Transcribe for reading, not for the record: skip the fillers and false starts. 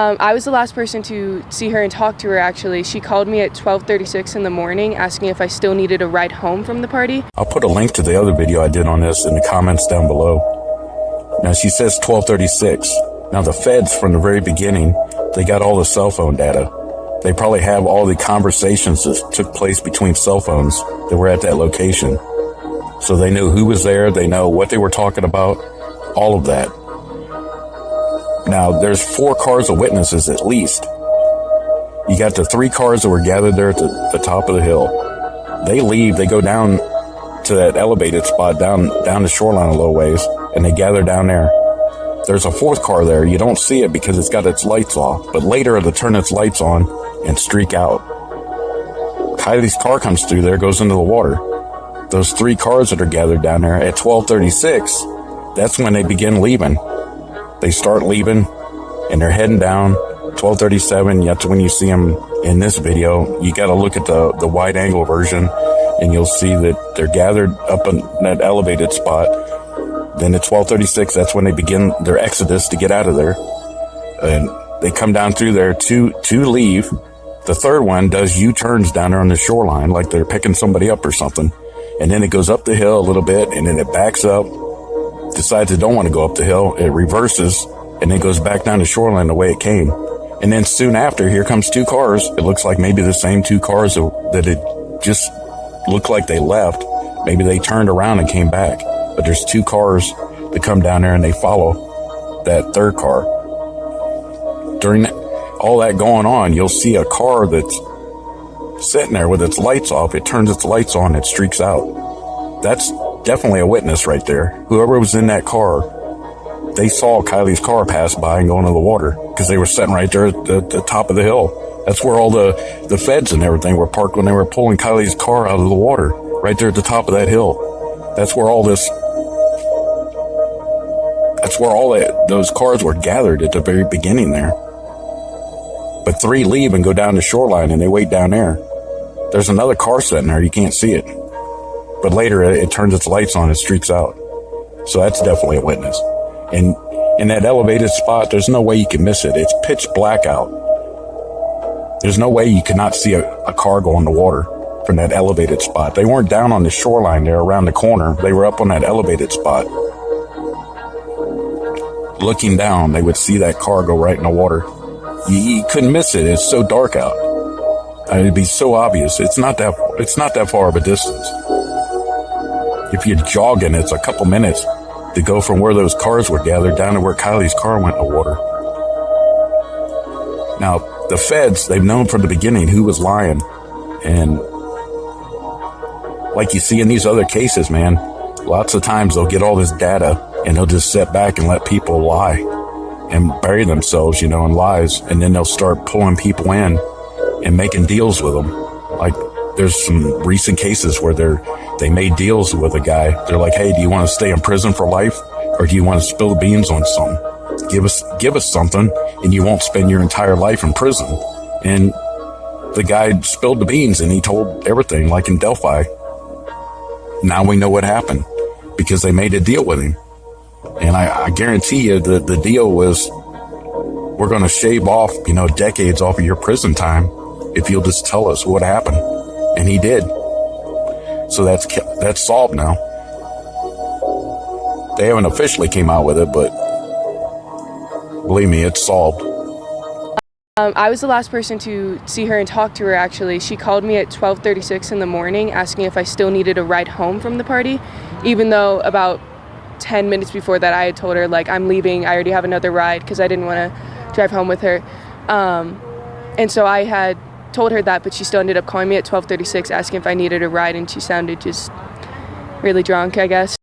I was the last person to see her and talk to her, actually. She called me at 12:36 in the morning asking if I still needed a ride home from the party. I'll put a link to the other video I did on this in the comments down below. Now, she says 12:36. Now, the feds, from the very beginning, they got all the cell phone data. They probably have all the conversations that took place between cell phones that were at that location. So they knew who was there. They know what they were talking about, all of that. Now, there's 4 cars of witnesses at least. You got the 3 cars that were gathered there at the top of the hill. They leave, they go down to that elevated spot down the shoreline a little ways, and they gather down there. There's a 4th car there. You don't see it because it's got its lights off, but later it'll turn its lights on and streak out. Kiely's car comes through there, goes into the water. Those 3 cars that are gathered down there at 12:36, that's when they begin leaving. They start leaving, and they're heading down. 12:37, that's when you see them in this video. You got to look at the wide angle version, and you'll see that they're gathered up in that elevated spot. Then at 12:36, that's when they begin their exodus to get out of there. And they come down through there to leave. The 3rd one does U-turns down there on the shoreline, like they're picking somebody up or something. And then it goes up the hill a little bit, and then it backs up, decides it don't want to go up the hill, it reverses, and then goes back down the shoreline the way it came. And then soon after, here comes 2 cars. It looks like maybe the same 2 cars that it just looked like they left. Maybe they turned around and came back. But there's 2 cars that come down there, and they follow that 3rd car. During all that going on, you'll see a car that's sitting there with its lights off. It turns its lights on, it streaks out. That's definitely a witness right there. Whoever was in that car, they saw Kiely's car pass by and go into the water because they were sitting right there at the top of the hill. That's where all the feds and everything were parked when they were pulling Kiely's car out of the water, right there at the top of that hill. That's where those cars were gathered at the very beginning there. But 3 leave and go down the shoreline, and they wait down there. There's another car sitting there. You can't see it. But later, it turns its lights on and streaks out. So that's definitely a witness. And in that elevated spot, there's no way you can miss it. It's pitch black out. There's no way you cannot see a car go in the water from that elevated spot. They weren't down on the shoreline there around the corner. They were up on that elevated spot. Looking down, they would see that car go right in the water. You couldn't miss it. It's so dark out. It'd be so obvious. It's not that far of a distance. If you're jogging, it's a couple minutes to go from where those cars were gathered down to where Kiely's car went in the water. Now, the feds, they've known from the beginning who was lying. And like you see in these other cases, man, lots of times they'll get all this data and they'll just sit back and let people lie and bury themselves, in lies. And then they'll start pulling people in and making deals with them. Like, there's some recent cases where they made deals with a guy. They're like, hey, do you want to stay in prison for life, or do you want to spill the beans on something? Give us something, and you won't spend your entire life in prison. And the guy spilled the beans, and he told everything, like in Delphi. Now we know what happened because they made a deal with him. And I guarantee you that the deal was, we're going to shave off, decades off of your prison time if you'll just tell us what happened. And he did. So that's solved now. They haven't officially came out with it, but believe me, it's solved. I was the last person to see her and talk to her, actually. She called me at 12:36 in the morning asking if I still needed a ride home from the party, even though about 10 minutes before that I had told her, like, I'm leaving, I already have another ride, because I didn't want to drive home with her. And so I had told her that, but she still ended up calling me at 12:36 asking if I needed a ride, and she sounded just really drunk, I guess.